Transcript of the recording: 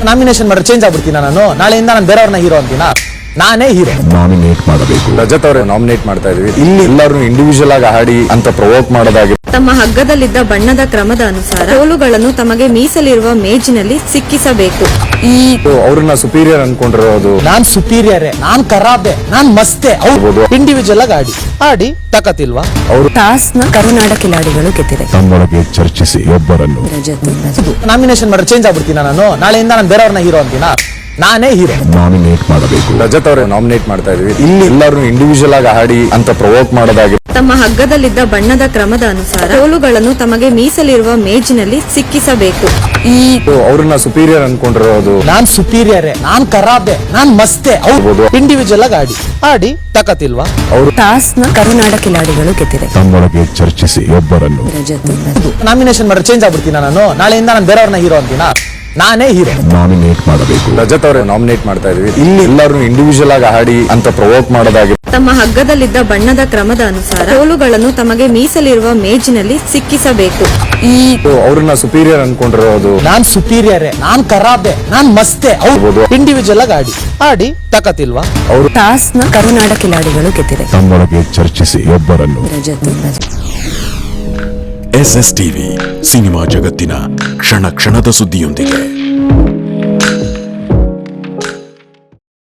Nomination ಮಾಡ್ರೆ change ಆಗ್ಬಿಡ್ತೀನ ನಾನು. ನಾಳೆಯಿಂದ ನಾನು ಬೇರೆಯವ್ರನ್ನ ಹೀರೋ ಅಂತೀನ. ನಾನೇ ಹೀರೋ. ನಾಮಿನೇಟ್ ಮಾಡಬೇಕು. ರಜತ್ ಅವರೇ ನಾಮಿನೇಟ್ ಮಾಡ್ತಾ ಇದೀವಿ. ಇಲ್ಲಿ ಎಲ್ಲರೂ ಇಂಡಿವಿಜುವಲ್ ಆಗಿ ಹಾಡಿ ಅಂತ ಪ್ರವೋಕ್ ಮಾಡೋದಾಗಿ ತಮ್ಮ ಹಗ್ಗದಲ್ಲಿದ್ದ ಬಣ್ಣದ ಕ್ರಮದ ಅನುಸಾರ ಸೋಲುಗಳನ್ನು ತಮಗೆ ಮೀಸಲಿರುವ ಮೇಜಿನಲ್ಲಿ ಸಿಕ್ಕಿಸಬೇಕು. ಈ ಅವ್ರನ್ನ ಸುಪೀರಿಯರ್ ಅನ್ಕೊಂಡಿರೋದು. ನಾನ್ ಸುಪೀರಿಯರೇ, ನಾನ್ ಖರಾಬೆ, ನಾನ್ ಮಸ್ತೆ. ಅವ್ರು ಇಂಡಿವಿಜುವಲ್ ಆಗಿ ಆಡಿ ತಕತಿಲ್ವಾ? ಅವರು ಟಾಸ್ಕ್ ನ ಕರುನಾಡ ಕಿಲಾಡಿಗಳು ಗೆದ್ದಿದೆ. ತಮ್ಮೊಳಗೆ ಚರ್ಚಿಸಿ ಒಬ್ಬರನ್ನು ನಾಮಿನೇಷನ್ ಮಾಡ್ರೆ ಚೇಂಜ್ ಆಗ್ಬಿಡ್ತೀನ ನಾನು. ನಾಳೆಯಿಂದ ನಾನು ಬೇರೆಯವ್ರನ್ನ ಹೀರೋ ಅಂತೀನ. ನಾನೇ ಹೀರೋ. ನಾಮಿನೇಟ್ ಮಾಡಬೇಕು. ರಜತ್ ಅವರೇ ನಾಮಿನೇಟ್ ಮಾಡ್ತಾ ಇದೀವಿ. ಇಲ್ಲಿ ಎಲ್ಲರೂ ಇಂಡಿವಿಜುವಲ್ ಆಗಿ ಹಾಡಿ ಅಂತ ಪ್ರವೋಕ್ ಮಾಡೋದಾಗಿ ತಮ್ಮ ಹಗ್ಗದಲ್ಲಿದ್ದ ಬಣ್ಣದ ಕ್ರಮದ ಅನುಸಾರ ಸೋಲುಗಳನ್ನು ತಮಗೆ ಮೀಸಲಿರುವ ಮೇಜಿನಲ್ಲಿ ಸಿಕ್ಕಿಸಬೇಕು. ಈ ಅವ್ರನ್ನ ಸುಪೀರಿಯರ್ ಅನ್ಕೊಂಡಿರೋದು. ನಾನ್ ಸುಪೀರಿಯರೇ, ನಾನ್ ಖರಾಬೆ, ನಾನ್ ಮಸ್ತೆ. ಅವ್ರು ಇಂಡಿವಿಜುವಲ್ ಆಗಿ ಆಡಿ ತಕತಿಲ್ವಾ? ಅವರು ಟಾಸ್ಕ್ ನ ಕರುನಾಡ ಕಿಲಾಡಿಗಳು ಗೆದ್ದಿದೆ. ತಮ್ಮೊಳಗೆ ಚರ್ಚಿಸಿ ಒಬ್ಬರನ್ನು ನಾಮಿನೇಷನ್ ಮಾಡ್ರೆ ಚೇಂಜ್ ಆಗ್ಬಿಡ್ತೀನ ನಾನು. ನಾಳೆಯಿಂದ ನಾನು ಬೇರೆಯವ್ರನ್ನ ಹೀರೋ ಅಂತೀನ. ನಾನೇ ಹೀರೋ. ನಾಮಿನೇಟ್ ಮಾಡಬೇಕು. ರಜತ್ ಅವರೇ ನಾಮಿನೇಟ್ ಮಾಡ್ತಾ ಇದೀವಿ. ಇಲ್ಲಿ ಎಲ್ಲರೂ ಇಂಡಿವಿಜುವಲ್ ಆಗಿ ಹಾಡಿ ಅಂತ ಪ್ರವೋಕ್ ಮಾಡೋದಾಗಿ ತಮ್ಮ ಹಗ್ಗದಲ್ಲಿದ್ದ ಬಣ್ಣದ ಕ್ರಮದ ಅನುಸಾರ ಸೋಲುಗಳನ್ನು ತಮಗೆ ಮೀಸಲಿರುವ ಮೇಜಿನಲ್ಲಿ ಸಿಕ್ಕಿಸಬೇಕು. ಈ ಅವ್ರನ್ನ ಸುಪೀರಿಯರ್ ಅನ್ಕೊಂಡಿರೋದು. ನಾನ್ ಸುಪೀರಿಯರೇ, ನಾನ್ ಖರಾಬೆ, ನಾನ್ ಮಸ್ತೆ. ಅವ್ರು ಇಂಡಿವಿಜುವಲ್ ಆಗಿ ಆಡಿ ತಕತಿಲ್ವಾ? ಅವರು ಟಾಸ್ಕ್ ನ ಕರುನಾಡ ಕಿಲಾಡಿಗಳು ಗೆದ್ದಿದೆ. ತಮ್ಮೊಳಗೆ ಚರ್ಚಿಸಿ ಒಬ್ಬರನ್ನು SS ಟಿವಿ ಸಿನಿಮಾ ಜಗತ್ತಿನ ಕ್ಷಣ ಕ್ಷಣದ ಸುದ್ದಿಯೊಂದಿಗೆ